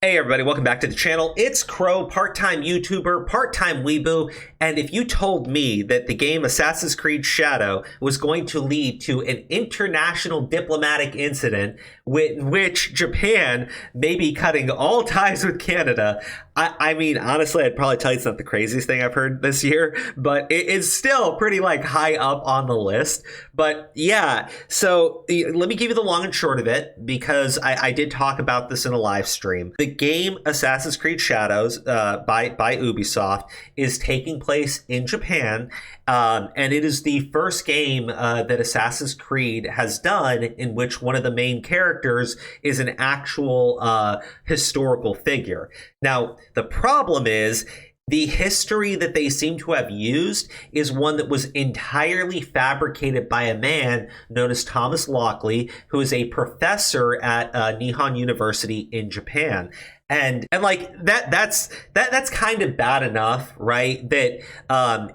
Hey everybody, welcome back to the channel. It's Crow, part-time YouTuber, part-time weeboo, and if you told me that the game Assassin's Creed Shadow was going to lead to an international diplomatic incident in which Japan may be cutting all ties with Canada, I mean, honestly, I'd probably tell you it's not the craziest thing I've heard this year, but it's still pretty high up on the list. But yeah, so let me give you the long and short of it, because I did talk about this in a live stream. The game Assassin's Creed Shadows by Ubisoft is taking place in Japan, and it is the first game that Assassin's Creed has done in which one of the main characters is an actual historical figure. Now, the problem is the history that they seem to have used is one that was entirely fabricated by a man known as Thomas Lockley, who is a professor at Nihon University in Japan. And that's kind of bad enough, right? That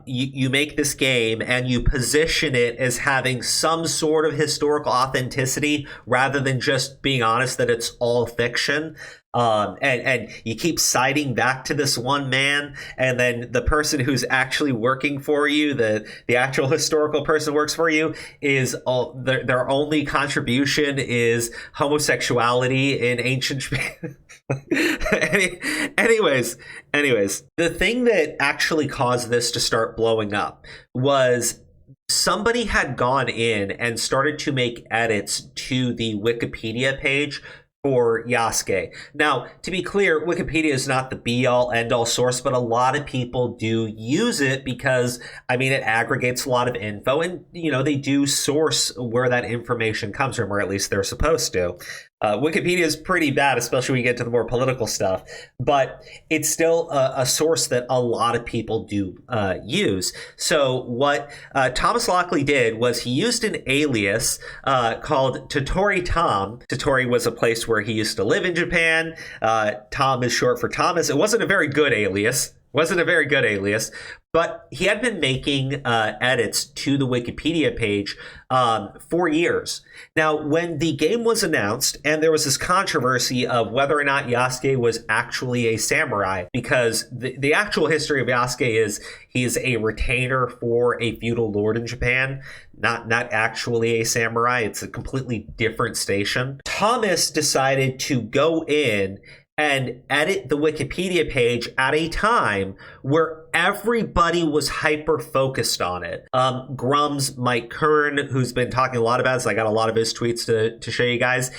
you make this game and you position it as having some sort of historical authenticity rather than just being honest that it's all fiction. And you keep citing back to this one man, and then the person who's actually working for you, the actual historical person who works for you, is their only contribution is homosexuality in ancient Japan. anyways, the thing that actually caused this to start blowing up was somebody had gone in and started to make edits to the Wikipedia page for Yasuke. Now, to be clear, Wikipedia is not the be-all, end-all source, but a lot of people do use it because, I mean, it aggregates a lot of info, and, they do source where that information comes from, or at least they're supposed to. Wikipedia is pretty bad, especially when you get to the more political stuff, but it's still a source that a lot of people do use. So what Thomas Lockley did was he used an alias called Totori Tom. Totori was a place where he used to live in Japan. Tom is short for Thomas. It wasn't a very good alias. But he had been making edits to the Wikipedia page for years. Now, when the game was announced, and there was this controversy of whether or not Yasuke was actually a samurai, because the actual history of Yasuke is he is a retainer for a feudal lord in Japan, not actually a samurai. It's a completely different station. Thomas decided to go in and edit the Wikipedia page at a time where everybody was hyper focused on it. Grum's Mike Kern, who's been talking a lot about this, I got a lot of his tweets to show you guys.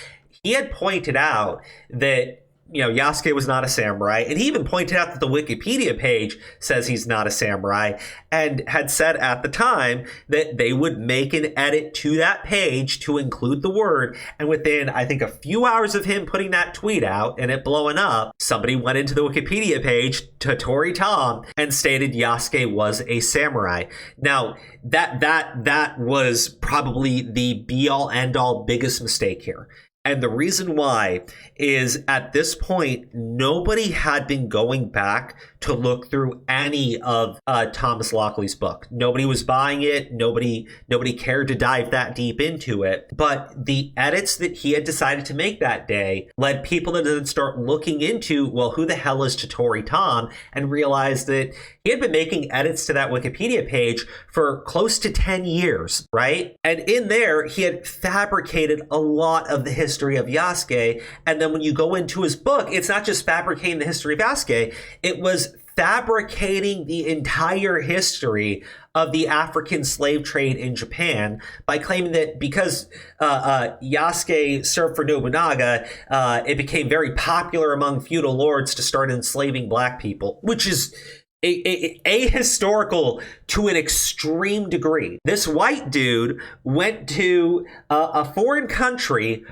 He had pointed out that Yasuke was not a samurai, and he even pointed out that the Wikipedia page says he's not a samurai, and had said at the time that they would make an edit to that page to include the word, and within, I think, a few hours of him putting that tweet out and it blowing up, somebody went into the Wikipedia page, Totori Tom, and stated Yasuke was a samurai. Now, that was probably the be-all, end-all biggest mistake here. And the reason why is at this point, nobody had been going back to look through any of Thomas Lockley's book. Nobody was buying it. Nobody cared to dive that deep into it. But the edits that he had decided to make that day led people to then start looking into, well, who the hell is Totori Tom? And realized that he had been making edits to that Wikipedia page for close to 10 years, right? And in there, he had fabricated a lot of the history of Yasuke. And then when you go into his book, it's not just fabricating the history of Yasuke, it was fabricating the entire history of the African slave trade in Japan by claiming that because Yasuke served for Nobunaga, it became very popular among feudal lords to start enslaving black people, which is ahistorical to an extreme degree. This white dude went to a foreign country,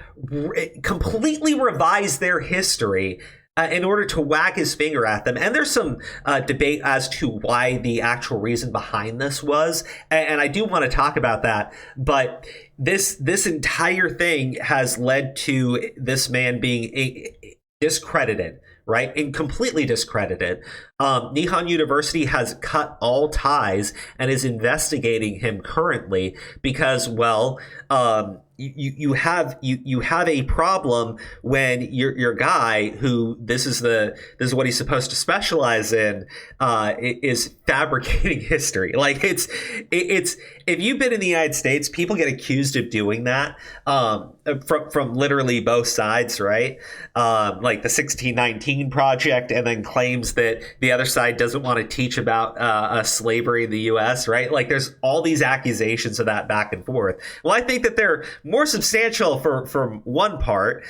completely revised their history in order to wag his finger at them. And there's some debate as to why the actual reason behind this was. And I do want to talk about that. But this entire thing has led to this man being discredited, right? And completely discredited. Nihon University has cut all ties and is investigating him currently because, well, you have a problem when your guy, who this is what he's supposed to specialize in, is fabricating history. Like it's if you've been in the United States, people get accused of doing that, from literally both sides, right? Like the 1619 Project, and then claims that the other side doesn't want to teach about slavery in the U.S., right? Like there's all these accusations of that back and forth. Well, I think that they're more substantial from one part.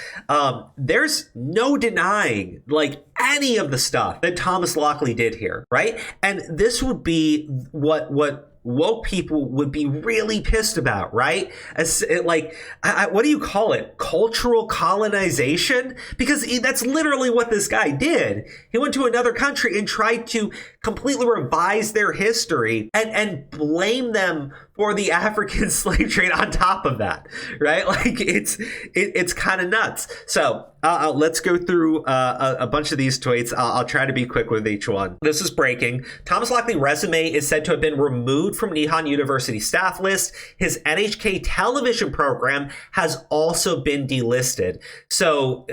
There's no denying like any of the stuff that Thomas Lockley did here, right? And this would be what woke people would be really pissed about, right? What do you call it? Cultural colonization? Because that's literally what this guy did. He went to another country and tried to completely revise their history and blame them for the African slave trade on top of that, right? Like it's kind of nuts. So let's go through a bunch of these tweets. I'll try to be quick with each one. This is breaking. Thomas Lockley's resume is said to have been removed from Nihon University staff list. His NHK television program has also been delisted. So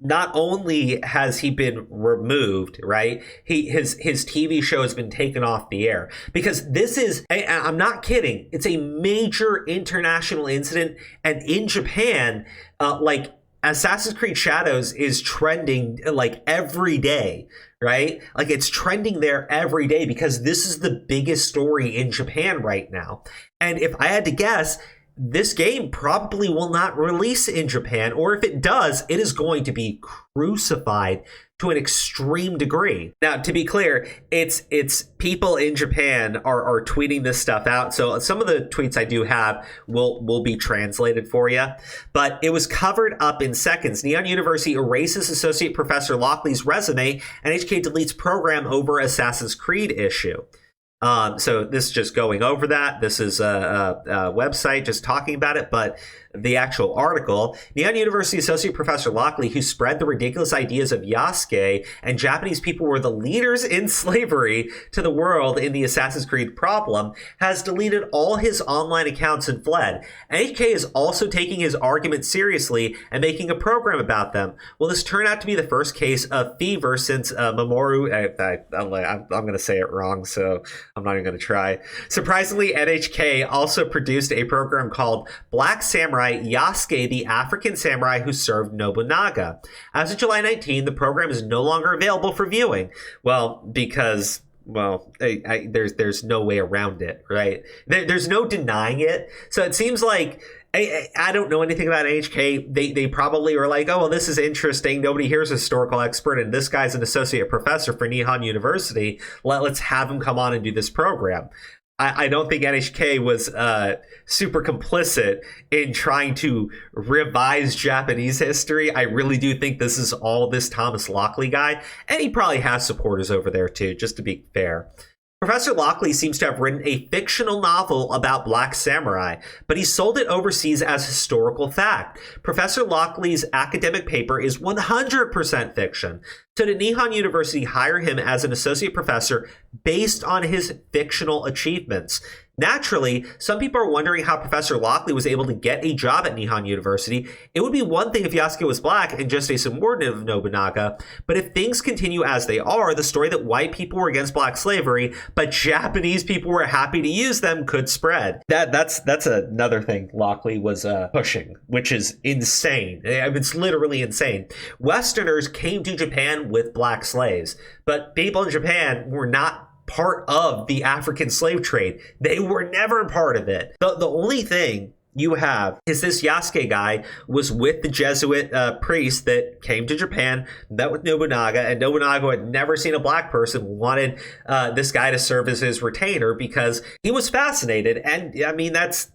not only has he been removed, right? His TV show has been taken off the air, because this is, I'm not kidding, it's a major international incident. And in Japan, like Assassin's Creed Shadows is trending like every day, right? Like it's trending there every day because this is the biggest story in Japan right now. And if I had to guess, this game probably will not release in Japan, or if it does, it is going to be crucified to an extreme degree. Now, to be clear, it's people in Japan are tweeting this stuff out. So some of the tweets I do have will be translated for you. But it was covered up in seconds. Nihon University erases Associate Professor Lockley's resume, and HK deletes program over Assassin's Creed issue. So this is just going over that. This is a website just talking about it, but the actual article, Nihon University Associate Professor Lockley, who spread the ridiculous ideas of Yasuke and Japanese people were the leaders in slavery to the world in the Assassin's Creed problem, has deleted all his online accounts and fled. NHK is also taking his arguments seriously and making a program about them. Will this turn out to be the first case of fever since Mamoru, I'm going to say it wrong, so I'm not even going to try. Surprisingly, NHK also produced a program called Black Samurai Yasuke, the African samurai who served Nobunaga. As of July 19, the program is no longer available for viewing. Well, because there's no way around it, right? There's no denying it. So it seems like I don't know anything about NHK. They probably were like, oh, well, this is interesting. Nobody here is a historical expert, and this guy's an associate professor for Nihon University. Let's have him come on and do this program. I don't think NHK was super complicit in trying to revise Japanese history. I really do think this is all this Thomas Lockley guy, and he probably has supporters over there too, just to be fair. Professor Lockley seems to have written a fictional novel about Black Samurai, but he sold it overseas as historical fact. Professor Lockley's academic paper is 100% fiction. So did Nihon University hire him as an associate professor based on his fictional achievements? Naturally, some people are wondering how Professor Lockley was able to get a job at Nihon University. It would be one thing if Yasuke was black and just a subordinate of Nobunaga, but if things continue as they are, the story that white people were against black slavery, but Japanese people were happy to use them could spread. That's another thing Lockley was pushing, which is insane. It's literally insane. Westerners came to Japan with black slaves, but people in Japan were not part of the African slave trade. They were never part of it. The only thing you have is this Yasuke guy was with the Jesuit priest that came to Japan, met with Nobunaga, and Nobunaga had never seen a black person, wanted this guy to serve as his retainer because he was fascinated. And I mean, that's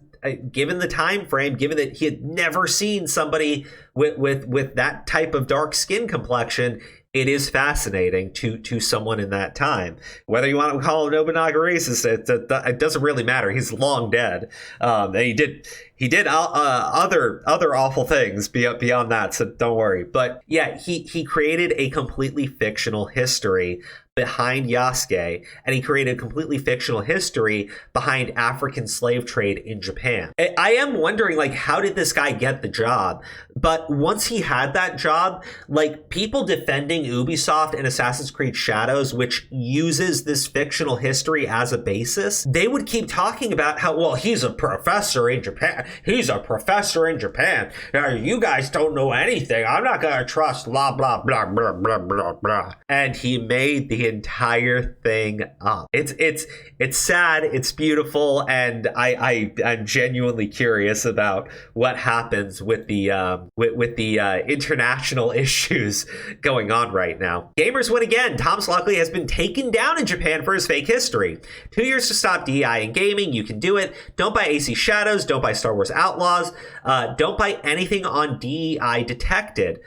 given the time frame, given that he had never seen somebody with that type of dark skin complexion, it is fascinating to someone in that time. Whether you want to call him Nobunaga racist, it doesn't really matter. He's long dead. And he did other awful things beyond that, so don't worry. But yeah, he created a completely fictional history behind Yasuke, and he created a completely fictional history behind African slave trade in Japan. I am wondering, like, how did this guy get the job? But once he had that job, like, people defending Ubisoft and Assassin's Creed Shadows, which uses this fictional history as a basis, they would keep talking about how, well, he's a professor in Japan. He's a professor in Japan. Now, you guys don't know anything. I'm not going to trust blah, blah, blah, blah, blah, blah, blah. And he made the entire thing up. It's sad, it's beautiful, and I'm genuinely curious about what happens with the international issues going on right now. Gamers win again. Thomas Lockley has been taken down in Japan for his fake history. 2 years to stop DEI in gaming. You can do it. Don't buy AC Shadows. Don't buy Star Wars Outlaws. Don't buy anything on DEI Detected.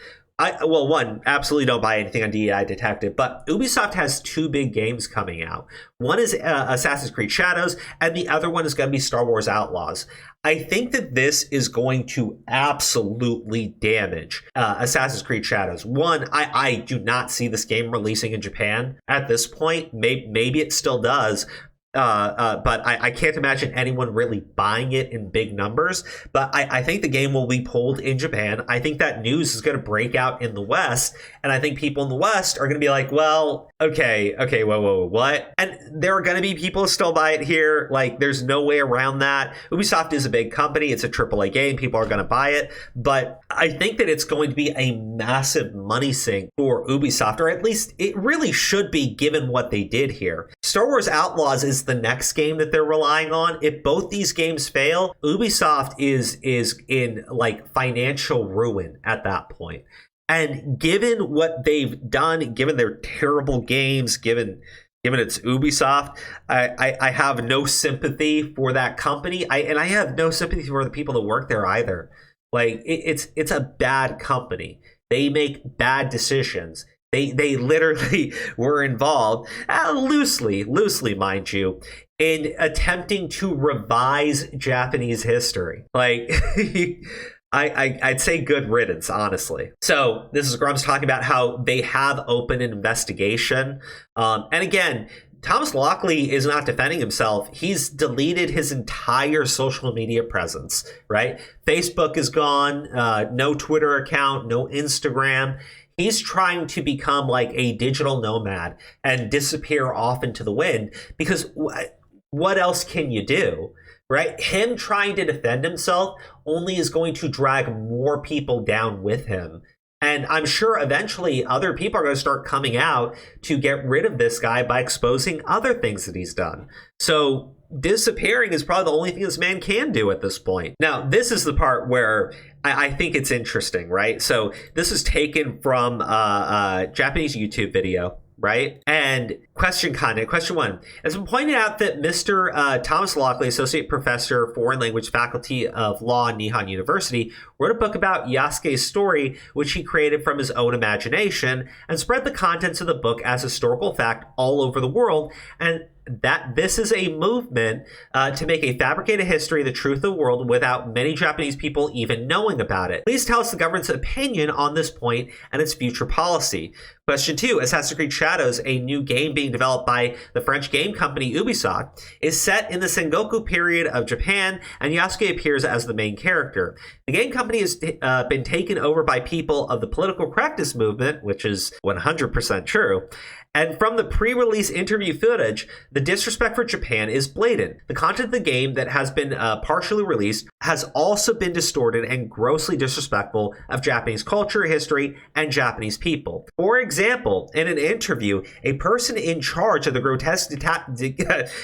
One, absolutely don't buy anything on DEI Detected, but Ubisoft has 2 big games coming out. One is Assassin's Creed Shadows, and the other one is going to be Star Wars Outlaws. I think that this is going to absolutely damage Assassin's Creed Shadows. One, I do not see this game releasing in Japan at this point. Maybe it still does. But I can't imagine anyone really buying it in big numbers. But I think the game will be pulled in Japan. I think that news is going to break out in the West. And I think people in the West are going to be like, well, okay, whoa, what? And there are going to be people who still buy it here. Like, there's no way around that. Ubisoft is a big company. It's a AAA game. People are going to buy it. But I think that it's going to be a massive money sink for Ubisoft, or at least it really should be given what they did here. Star Wars Outlaws is the next game that they're relying on. If both these games fail, Ubisoft is in like financial ruin at that point. And given what they've done, given their terrible games, given it's Ubisoft, I have no sympathy for that company. I have no sympathy for the people that work there either. Like, it's a bad company. They make bad decisions. They literally were involved, loosely, mind you, in attempting to revise Japanese history. Like, I'd say good riddance, honestly. So this is Grum's talking about how they have opened an investigation. And again, Thomas Lockley is not defending himself. He's deleted his entire social media presence, right? Facebook is gone, no Twitter account, no Instagram. He's trying to become like a digital nomad and disappear off into the wind, because what else can you do, right? Him trying to defend himself only is going to drag more people down with him. And I'm sure eventually other people are going to start coming out to get rid of this guy by exposing other things that he's done. So disappearing is probably the only thing this man can do at this point. Now, this is the part where I think it's interesting, right? So this is taken from a Japanese YouTube video, right? And question 1. It's been pointed out that Mr. Thomas Lockley, Associate Professor, Foreign Language Faculty of Law at Nihon University, wrote a book about Yasuke's story, which he created from his own imagination, and spread the contents of the book as historical fact all over the world, and that this is a movement to make a fabricated history of the truth of the world without many Japanese people even knowing about it. Please tell us the government's opinion on this point and its future policy. Question 2, Assassin's Creed Shadows, a new game being developed by the French game company Ubisoft, is set in the Sengoku period of Japan, and Yasuke appears as the main character. The game company has been taken over by people of the political correctness movement, which is 100% true. And from the pre-release interview footage, the disrespect for Japan is blatant. The content of the game that has been partially released has also been distorted and grossly disrespectful of Japanese culture, history, and Japanese people. For example, in an interview, a person in charge of the grotesque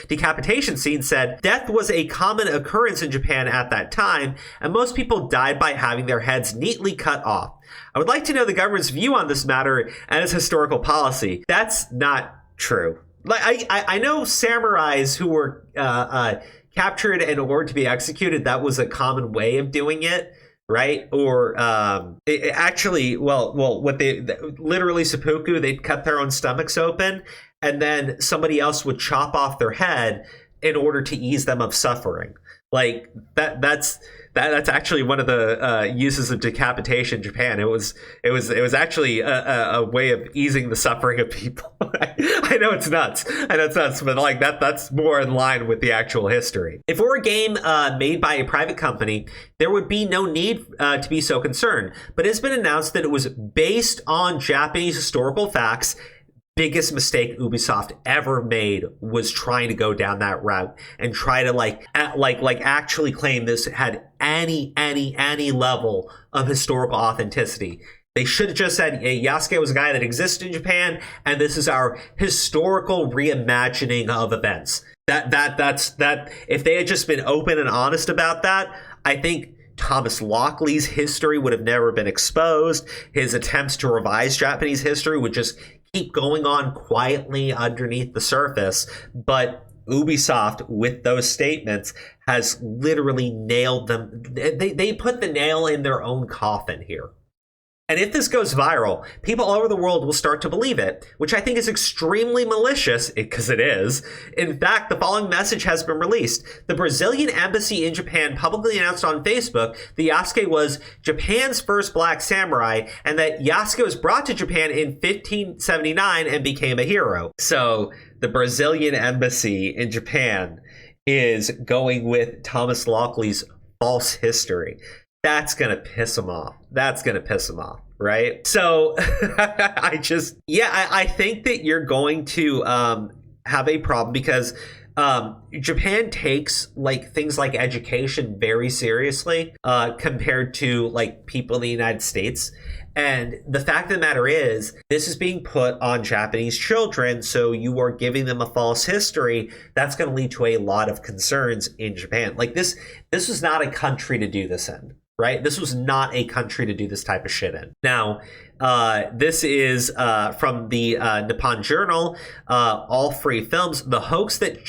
decapitation scene said, "Death was a common occurrence in Japan at that time, and most people died by having their heads neatly cut off. I would like to know the government's view on this matter and its historical policy." That's not true. Like, I know samurais who were captured and ordered to be executed. That was a common way of doing it. right? Or actually, what they literally seppuku, they'd cut their own stomachs open, and then somebody else would chop off their head in order to ease them of suffering. Like that's actually one of the uses of decapitation in Japan. It was actually a way of easing the suffering of people. I know it's nuts. But like that's more in line with the actual history. If it were a game made by a private company, there would be no need to be so concerned. But it's been announced that it was based on Japanese historical facts. Biggest mistake Ubisoft ever made was trying to go down that route and try to actually claim this had any level of historical authenticity. They should have just said, hey, Yasuke was a guy that existed in Japan, and this is our historical reimagining of events. That's if they had just been open and honest about that, I think Thomas Lockley's history would have never been exposed. His attempts to revise Japanese history would just keep going on quietly underneath the surface. But Ubisoft, with those statements, has literally nailed them. They put the nail in their own coffin here. And if this goes viral, people all over the world will start to believe it, which I think is extremely malicious, because it is. In fact, the following message has been released. The Brazilian embassy in Japan publicly announced on Facebook that Yasuke was Japan's first black samurai, and that Yasuke was brought to Japan in 1579 and became a hero. So the Brazilian embassy in Japan is going with Thomas Lockley's false history. That's going to piss him off. Right? So I think that you're going to have a problem, because Japan takes like things like education very seriously compared to like people in the United States. And the fact of the matter is, this is being put on Japanese children, so you are giving them a false history. That's going to lead to a lot of concerns in Japan. Like this was not a country to do this in. Right? This was not a country to do this type of shit in. Now, this is from the Nippon Journal, All Free Films. The hoax that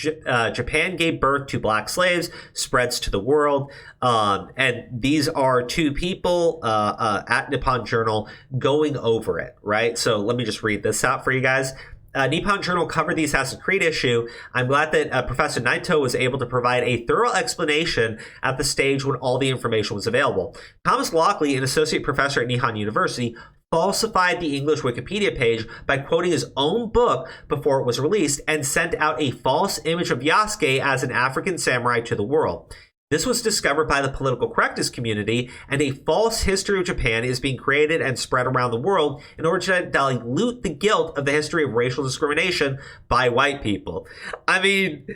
Japan gave birth to black slaves spreads to the world. And these are two people at Nippon Journal going over it, right? So let me just read this out for you guys. Nippon Journal covered the Assassin's Creed issue. I'm glad that Professor Naito was able to provide a thorough explanation at the stage when all the information was available. Thomas Lockley, an associate professor at Nihon University, falsified the English Wikipedia page by quoting his own book before it was released, and sent out a false image of Yasuke as an African samurai to the world. This was discovered by the political correctness community, and a false history of Japan is being created and spread around the world in order to dilute the guilt of the history of racial discrimination by white people. I mean,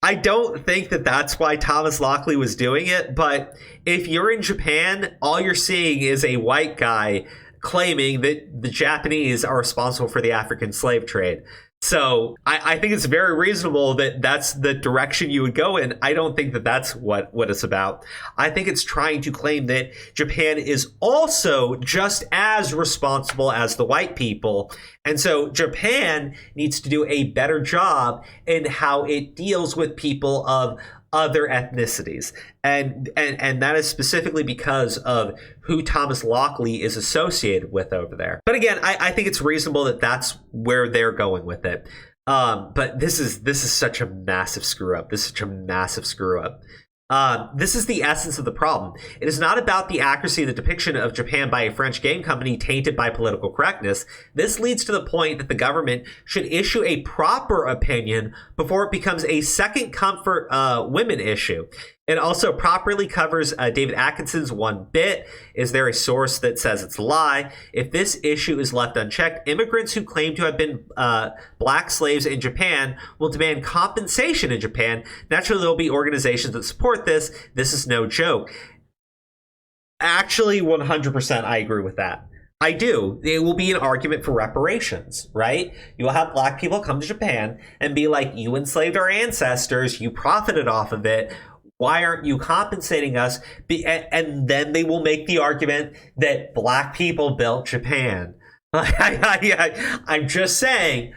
I don't think that that's why Thomas Lockley was doing it, but if you're in Japan, all you're seeing is a white guy claiming that the Japanese are responsible for the African slave trade. So I think it's very reasonable that that's the direction you would go in. I don't think that that's what it's about. I think it's trying to claim that Japan is also just as responsible as the white people. And so Japan needs to do a better job in how it deals with people of other ethnicities. And that is specifically because of who Thomas Lockley is associated with over there. But again, I think it's reasonable that that's where they're going with it. But this is such a massive screw up. This is the essence of the problem. It is not about the accuracy of the depiction of Japan by a French game company tainted by political correctness. This leads to the point that the government should issue a proper opinion before it becomes a second comfort women issue. It also properly covers David Atkinson's one bit. Is there a source that says it's a lie? If this issue is left unchecked, immigrants who claim to have been black slaves in Japan will demand compensation in Japan. Naturally, there will be organizations that support this. This is no joke. Actually, 100% I agree with that. I do. It will be an argument for reparations, right? You will have black people come to Japan and be like, you enslaved our ancestors, you profited off of it. Why aren't you compensating us? And then they will make the argument that black people built Japan. I'm just saying,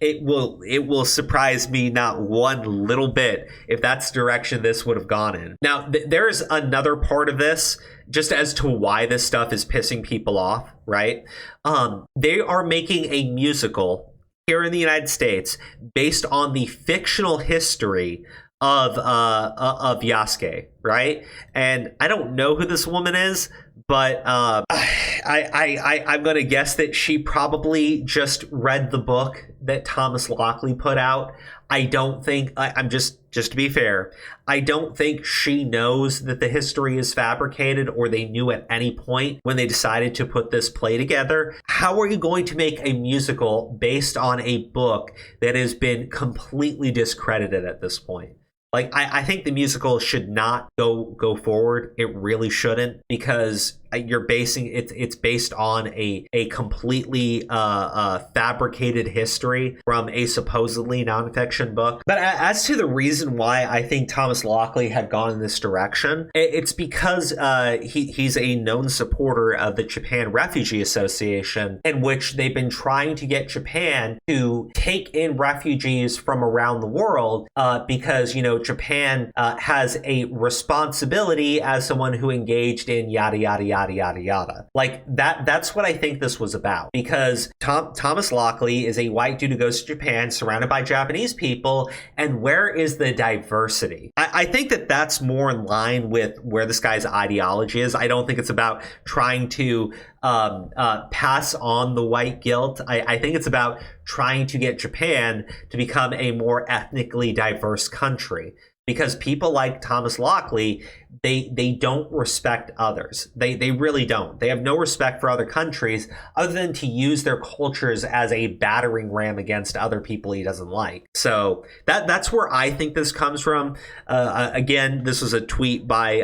it will surprise me not one little bit if that's the direction this would have gone in. Now, there's another part of this, just as to why this stuff is pissing people off, right? They are making a musical here in the United States based on the fictional history of Yasuke, right? And I don't know who this woman is, but I'm gonna guess that she probably just read the book that Thomas Lockley put out. I don't think I'm just to be fair, I don't think she knows that the history is fabricated, or they knew at any point when they decided to put this play together. How are you going to make a musical based on a book that has been completely discredited at this point? Like, I think the musical should not go forward. It really shouldn't, because you're basing it's based on a completely fabricated history from a supposedly nonfiction book. But as to the reason why I think Thomas Lockley had gone in this direction, it's because he's a known supporter of the Japan Refugee Association, in which they've been trying to get Japan to take in refugees from around the world, because, you know, Japan has a responsibility as someone who engaged in yada yada yada yada yada. Like that's what I think this was about, because Thomas Lockley is a white dude who goes to Japan surrounded by Japanese people, and where is the diversity? I think that that's more in line with where this guy's ideology is. I don't think it's about trying to pass on the white guilt. I think it's about trying to get Japan to become a more ethnically diverse country, because people like Thomas Lockley, they don't respect others. They really don't. They have no respect for other countries other than to use their cultures as a battering ram against other people he doesn't like. So that's where I think this comes from. Again, this was a tweet by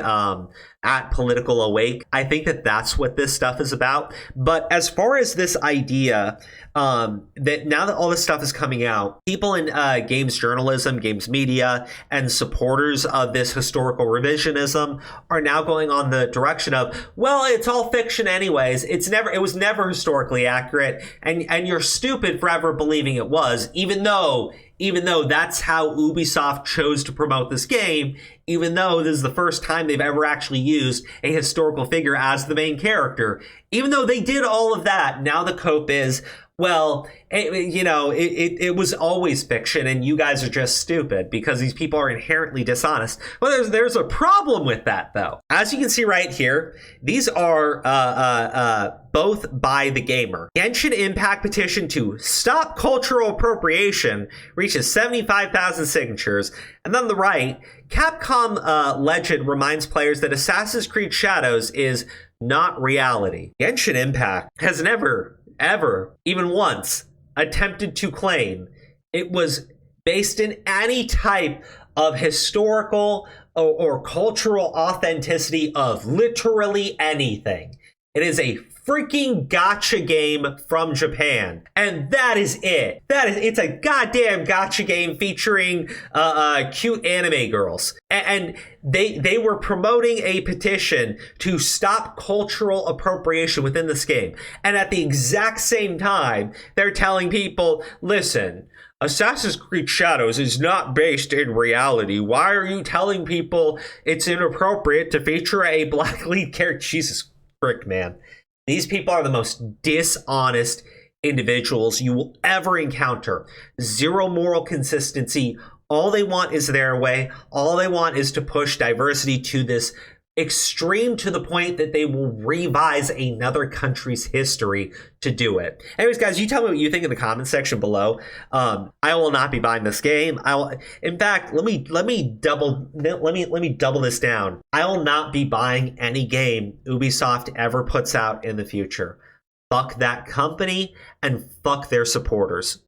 at Political Awake. I think that that's what this stuff is about. But as far as this idea that now that all this stuff is coming out, people in games journalism, games media, and supporters of this historical revisionism are now going on the direction of, well, it's all fiction anyways. It was never historically accurate, and you're stupid for ever believing it was, even though that's how Ubisoft chose to promote this game, even though this is the first time they've ever actually used a historical figure as the main character. Even though they did all of that, now the cope is, well, it was always fiction, and you guys are just stupid because these people are inherently dishonest. Well, there's a problem with that, though. As you can see right here, these are both by the gamer. Genshin Impact petition to stop cultural appropriation reaches 75,000 signatures. And then on the right, Capcom Legend reminds players that Assassin's Creed Shadows is not reality. Genshin Impact has never, ever, even once, attempted to claim it was based in any type of historical or cultural authenticity of literally anything. It is a freaking gacha game from Japan, and that is it. It's a goddamn gacha game featuring cute anime girls, and they were promoting a petition to stop cultural appropriation within this game, and at the exact same time they're telling people, listen, Assassin's Creed Shadows is not based in reality. Why are you telling people it's inappropriate to feature a black lead character? Jesus frick, man. These people are the most dishonest individuals you will ever encounter. Zero moral consistency. All they want is their way. All they want is to push diversity to this extreme, to the point that they will revise another country's history to do it. Anyways, guys, you tell me what you think in the comments section below. I will not be buying this game. In fact, let me double this down. I will not be buying any game Ubisoft ever puts out in the future. Fuck that company and fuck their supporters.